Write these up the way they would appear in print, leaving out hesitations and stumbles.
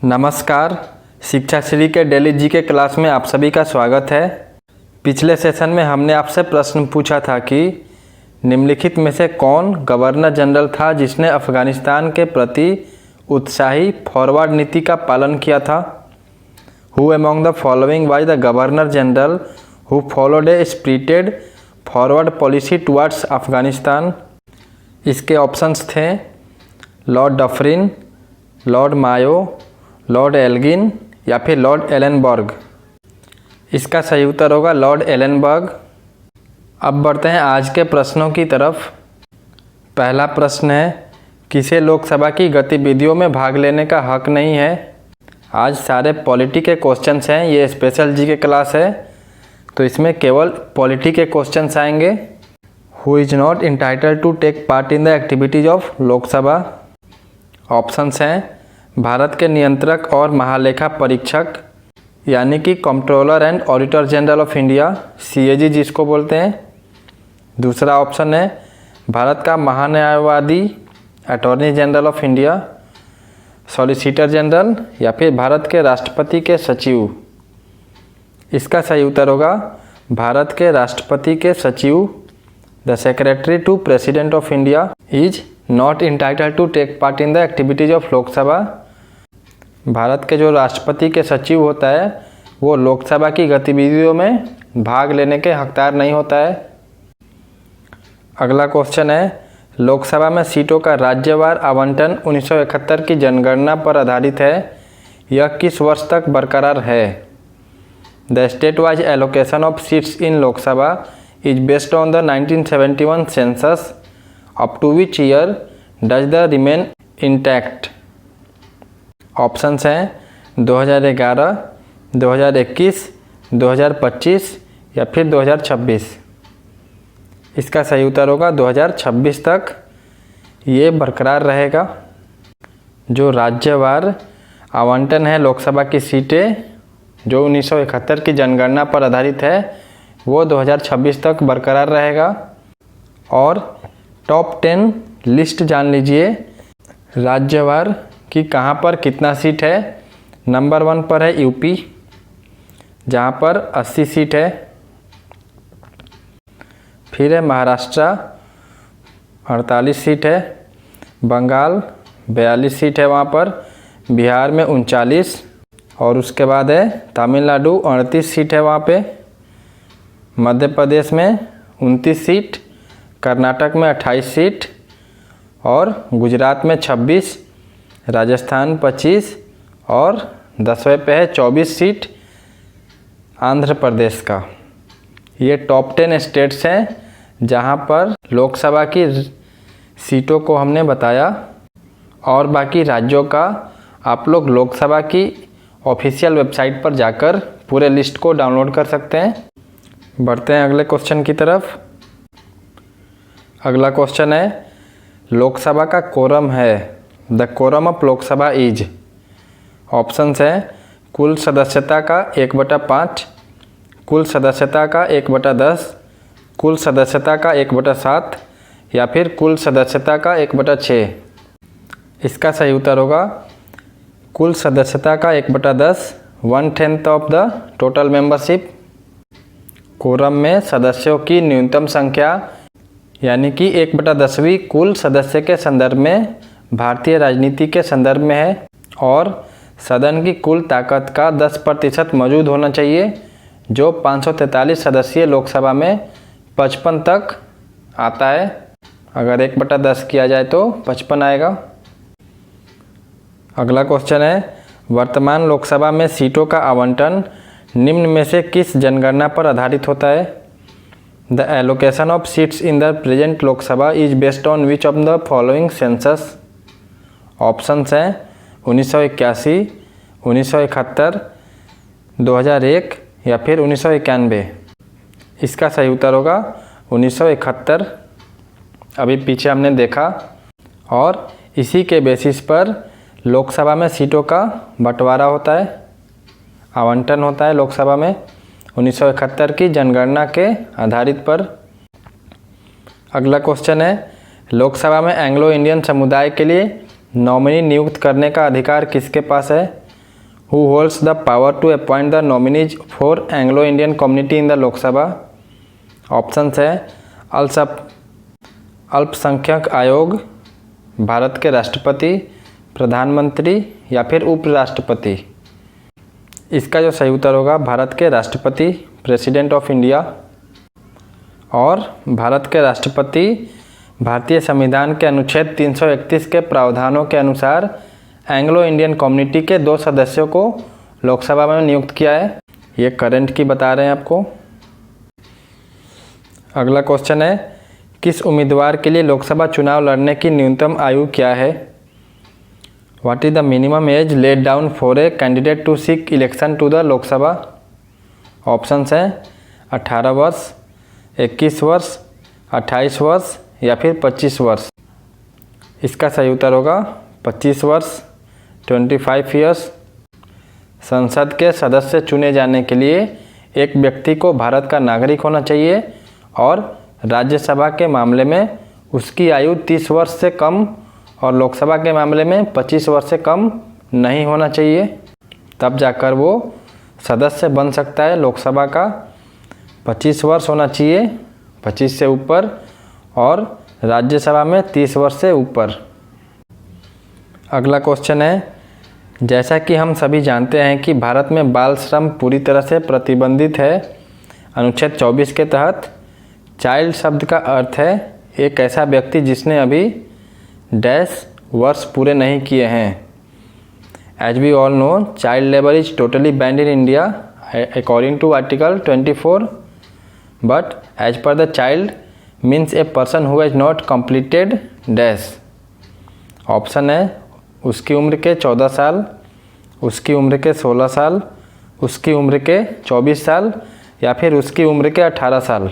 नमस्कार। शिक्षा श्री के डेली जी के क्लास में आप सभी का स्वागत है। पिछले सेशन में हमने आपसे प्रश्न पूछा था कि निम्नलिखित में से कौन गवर्नर जनरल था जिसने अफ़गानिस्तान के प्रति उत्साही फॉरवर्ड नीति का पालन किया था। Who among the following was the governor general who followed A spirited forward policy towards Afghanistan. इसके ऑप्शंस थे लॉर्ड डफरिन, लॉर्ड मायो, लॉर्ड एल्गिन या फिर लॉर्ड एलनबर्ग। इसका सही उत्तर होगा लॉर्ड एलनबर्ग। अब बढ़ते हैं आज के प्रश्नों की तरफ। पहला प्रश्न है, किसे लोकसभा की गतिविधियों में भाग लेने का हक नहीं है। आज सारे पॉलिटी के क्वेश्चंस हैं, ये स्पेशल जी के क्लास है तो इसमें केवल पॉलिटी के क्वेश्चंस आएंगे। Who is not entitled to take part in the activities of Lok Sabha. Options हैं भारत के नियंत्रक और महालेखा परीक्षक यानी कि controller and auditor general of India, CAG जिसको बोलते हैं। दूसरा ऑप्शन है भारत का महान्यायवादी attorney general of India, solicitor general या फिर भारत के राष्ट्रपति के सचिव। इसका सही उत्तर होगा भारत के राष्ट्रपति के सचिव। The secretary to president of India is not entitled to take part in the activities of Lok Sabha. Bharat के जो राष्ट्रपति के सचिव होता है वो लोकसभा की गतिविधियों में भाग लेने के हकदार नहीं होता है। अगला क्वेश्चन है, लोकसभा में सीटों का राज्यवार आवंटन 1971 की जनगणना पर आधारित है, यह किस वर्ष तक बरकरार है। The state wise allocation of seats in Lok Sabha is based on the 1971 census, up to which year does the remain intact. Options हैं 2011, 2021, 2025 या फिर 2026। इसका सही उत्तर होगा 2026 तक ये बरकरार रहेगा। जो राज्यवार आवंटन है लोकसभा की सीटें जो 1971 की जनगणना पर आधारित है वो 2026 तक बरकरार रहेगा। और टॉप 10 लिस्ट जान लीजिए राज्यवार कि कहाँ पर कितना सीट है। नंबर 1 पर है यूपी जहाँ पर 80 सीट है। फिर है महाराष्ट्र 48 सीट है, बंगाल 42 सीट है वहाँ पर, बिहार में 39 और उसके बाद है तमिलनाडु 38 सीट है वहाँ पे, मध्य प्रदेश में 29 सीट, कर्नाटक में 28 सीट और गुजरात में 26, राजस्थान 25 और 10वें पे है 24 सीट आंध्र प्रदेश का। ये टॉप 10 स्टेट्स हैं जहां पर लोकसभा की सीटों को हमने बताया। और बाकी राज्यों का आप लोग लोकसभा की ऑफिशियल वेबसाइट पर जाकर पूरे लिस्ट को डाउनलोड कर सकते हैं। बढ़ते हैं अगले क्वेश्चन की तरफ। अगला क्वेश्चन है, लोकसभा का कोरम है। The quorum of Lok Sabha is. Options हैं कुल सदस्यता का 1/5, कुल सदस्यता का 1/10, कुल सदस्यता का 1/7 या फिर कुल सदस्यता का 1/6। इसका सही उत्तर होगा कुल सदस्यता का 1/10, 1/10 of the total membership. Quorum में सदस्यों की न्यूनतम संख्या यानी कि 1/10वीं कुल सदस्य के संदर्भ में भारतीय राजनीति के संदर्भ में है। और सदन की कुल ताकत का 10% मौजूद होना चाहिए जो 543 सदस्यीय लोकसभा में 55 तक आता है। अगर 1/10 किया जाए तो 55 आएगा। अगला क्वेश्चन है, वर्तमान लोकसभा में सीटों का आवंटन निम्न में से किस जनगणना पर आधारित होता है। The allocation of seats in the present Lok Sabha is based on which of the following census. Options हैं 1981, 1971, 2001 या फिर 1991। इसका सही उत्तर होगा 1971। अभी पीछे हमने देखा और इसी के बेसिस पर लोकसभा में सीटों का बंटवारा होता है, आवंटन होता है लोकसभा में 1971 की जनगणना के आधारित पर। अगला क्वेश्चन है, लोकसभा में एंग्लो इंडियन समुदाय के लिए नॉमिनी नियुक्त करने का अधिकार किसके पास है। Who holds the power to appoint the nominees for Anglo Indian community in the Lok Sabha? Options है अल्पसंख्यक आयोग, भारत के राष्ट्रपति, प्रधानमंत्री या फिर उपराष्ट्रपति। इसका जो सही उत्तर होगा भारत के राष्ट्रपति, प्रेसिडेंट ऑफ इंडिया। और भारत के राष्ट्रपति भारतीय संविधान के अनुच्छेद 331 के प्रावधानों के अनुसार एंग्लो इंडियन कम्युनिटी के 2 सदस्यों को लोकसभा में नियुक्त किया है। ये करंट की बता रहे हैं आपको। अगला क्वेश्चन है, किस उम्मीदवार के लिए लोकसभा चुनाव लड़ने की न्यूनतम आयु क्या है? What is the minimum age laid down for a candidate to seek election to the Lok Sabha? Options हैं 18 वर्ष, 21 वर्ष, 28 वर्ष या फिर 25 वर्ष। इसका सही उत्तर होगा 25 वर्ष, 25 ईयर्स। संसद के सदस्य चुने जाने के लिए एक व्यक्ति को भारत का नागरिक होना चाहिए और राज्यसभा के मामले में उसकी आयु 30 वर्ष से कम और लोकसभा के मामले में 25 वर्ष से कम नहीं होना चाहिए, तब जाकर वो सदस्य बन सकता है लोकसभा का। 25 वर्ष होना चाहिए, 25 से ऊपर, और राज्यसभा में 30 वर्ष से ऊपर। अगला क्वेश्चन है, जैसा कि हम सभी जानते हैं कि भारत में बाल श्रम पूरी तरह से प्रतिबंधित है। अनुच्छेद 24 के तहत चाइल्ड शब्द का अर्थ है एक ऐसा व्यक्ति जिसने अभी डैश वर्ष पूरे नहीं किए हैं। As we all know, child labour is totally banned in India according to article 24, but as per the child means a person who has not completed dash. Option है उसकी उम्र के 14 साल, उसकी उम्र के 16 साल, उसकी उम्र के 24 साल या फिर उसकी उम्र के 18 साल।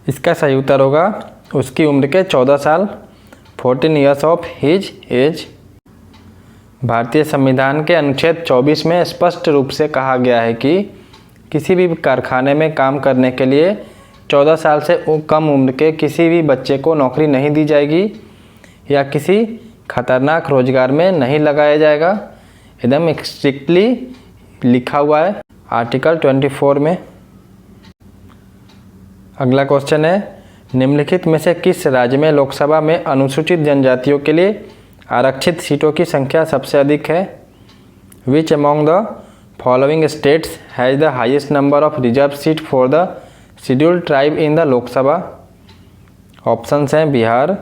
इसका सही उत्तर होगा उसकी उम्र के 14 साल, 14 ईयर्स ऑफ हिज एज। भारतीय संविधान के अनुच्छेद 24 में स्पष्ट रूप से कहा गया है कि किसी भी कारखाने में काम करने के लिए 14 साल से कम उम्र के किसी भी बच्चे को नौकरी नहीं दी जाएगी या किसी खतरनाक रोजगार में नहीं लगाया जाएगा। एकदम स्ट्रिक्टली लिखा हुआ है आर्टिकल 24 में। अगला क्वेश्चन है, निम्नलिखित में से किस राज्य में लोकसभा में अनुसूचित जनजातियों के लिए आरक्षित सीटों की संख्या सबसे अधिक है? Which among the following states has the highest number of reserve seat for the scheduled tribe in the Lok Sabha? Options हैं बिहार,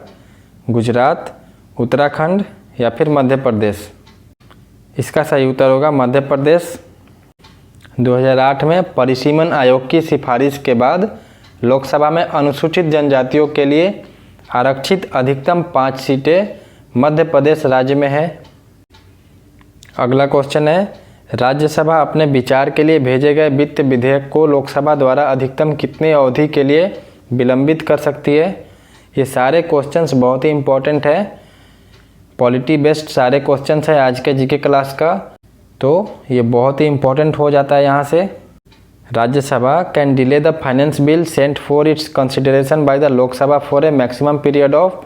गुजरात, उत्तराखंड या फिर मध्य प्रदेश। इसका सही उत्तर होगा मध्य प्रदेश। 2008 में परिसीमन आयोग की सिफारिश के बाद लोकसभा में अनुसूचित जनजातियों के लिए आरक्षित अधिकतम 5 सीटें मध्य प्रदेश राज्य में है। अगला क्वेश्चन है, राज्यसभा अपने विचार के लिए भेजे गए वित्त विधेयक को लोकसभा द्वारा अधिकतम कितनी अवधि के लिए विलंबित कर सकती है? ये सारे क्वेश्चंस बहुत ही इंपॉर्टेंट है, पॉलिटी बेस्ड सारे क्वेश्चंस है आज के जीके क्लास का, तो ये बहुत ही इंपॉर्टेंट हो जाता है यहाँ से। Rajya Sabha can delay the finance bill sent for its consideration by the Lok Sabha for a maximum period of,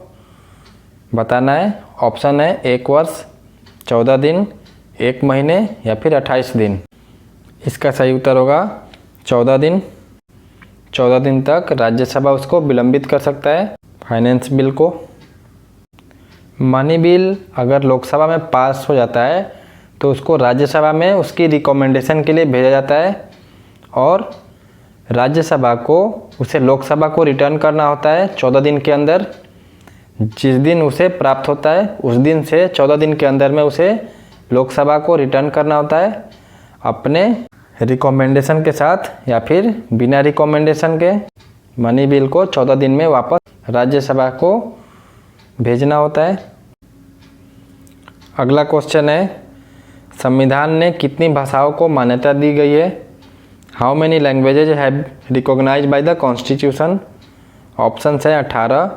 बताना है। ऑप्शन है 1 वर्ष, 14 दिन, 1 महीने या फिर 28 दिन। इसका सही उत्तर होगा 14 दिन। 14 दिन तक राज्यसभा उसको विलंबित कर सकता है फाइनेंस बिल को। मनी बिल अगर लोकसभा में पास हो जाता है तो उसको राज्यसभा में उसकी रिकमेंडेशन के लिए भेजा जाता है और राज्यसभा को उसे लोकसभा को रिटर्न करना होता है 14 दिन के अंदर। जिस दिन उसे प्राप्त होता है उस दिन से 14 दिन के अंदर में उसे लोकसभा को रिटर्न करना होता है अपने रिकमेंडेशन के साथ या फिर बिना रिकमेंडेशन के। मनी बिल को 14 दिन में वापस राज्यसभा को भेजना होता है। अगला क्वेश्चन है, संविधान ने कितनी भाषाओं को मान्यता दी गई है? How many languages have recognised by the constitution? Option है 18,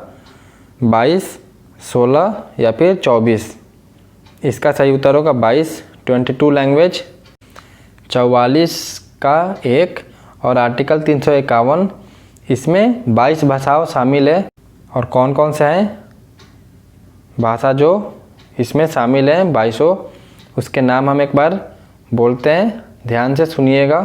22, 16 या फिर 24। इसका सही उत्तर होगा 22, 22 लैंग्वेज। 44 का 1 और आर्टिकल 351 इसमें 22 भाषाओं शामिल है। और कौन कौन से हैं भाषा जो इसमें शामिल हैं 2200, उसके नाम हम एक बार बोलते हैं, ध्यान से सुनिएगा।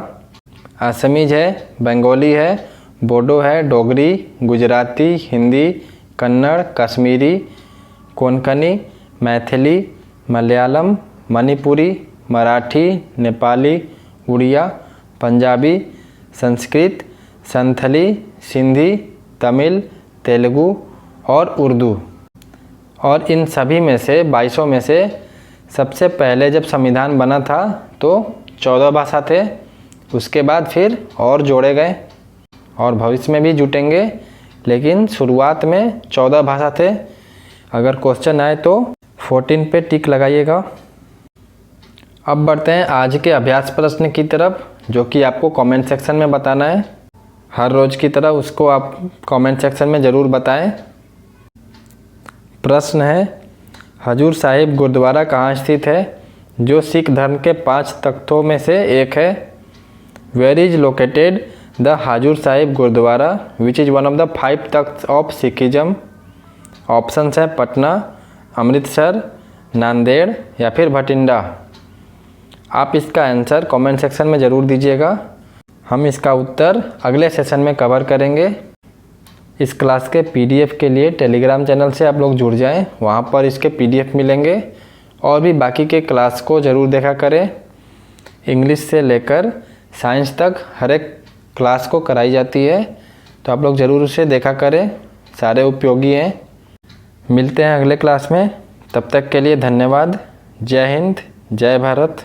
असमीज है, बंगाली है, बोडो है, डोगरी, गुजराती, हिंदी, कन्नड़, कश्मीरी, कोंकणी, मैथिली, मलयालम, मणिपुरी, मराठी, नेपाली, उड़िया, पंजाबी, संस्कृत, संथली, सिंधी, तमिल, तेलुगु और उर्दू। और इन सभी में से 22 में से सबसे पहले जब संविधान बना था तो 14 भाषा थे, उसके बाद फिर और जोड़े गए और भविष्य में भी जुटेंगे, लेकिन शुरुआत में 14 भाषा थे। अगर क्वेश्चन आए तो 14 पे टिक लगाइएगा। अब बढ़ते हैं आज के अभ्यास प्रश्न की तरफ, जो कि आपको कमेंट सेक्शन में बताना है। हर रोज़ की तरह उसको आप कमेंट सेक्शन में ज़रूर बताएं। प्रश्न है, हजूर साहिब गुरुद्वारा कहाँ स्थित है, जो सिख धर्म के 5 तख्तों में से एक है। Where is located the Hazur Sahib gurdwara which is one of the 5 Takht of Sikhism. Options है पटना, अमृतसर, नांदेड़ या फिर भटिंडा। आप इसका आंसर कमेंट सेक्शन में ज़रूर दीजिएगा। हम इसका उत्तर अगले सेशन में कवर करेंगे। इस क्लास के पीडीएफ के लिए टेलीग्राम चैनल से आप लोग जुड़ जाएं, वहाँ पर इसके पीडीएफ मिलेंगे। और भी बाकी के क्लास को ज़रूर देखा करें। इंग्लिश से लेकर साइंस तक हर एक क्लास को कराई जाती है, तो आप लोग ज़रूर उसे देखा करें, सारे उपयोगी हैं। मिलते हैं अगले क्लास में, तब तक के लिए धन्यवाद। जय हिंद, जय भारत।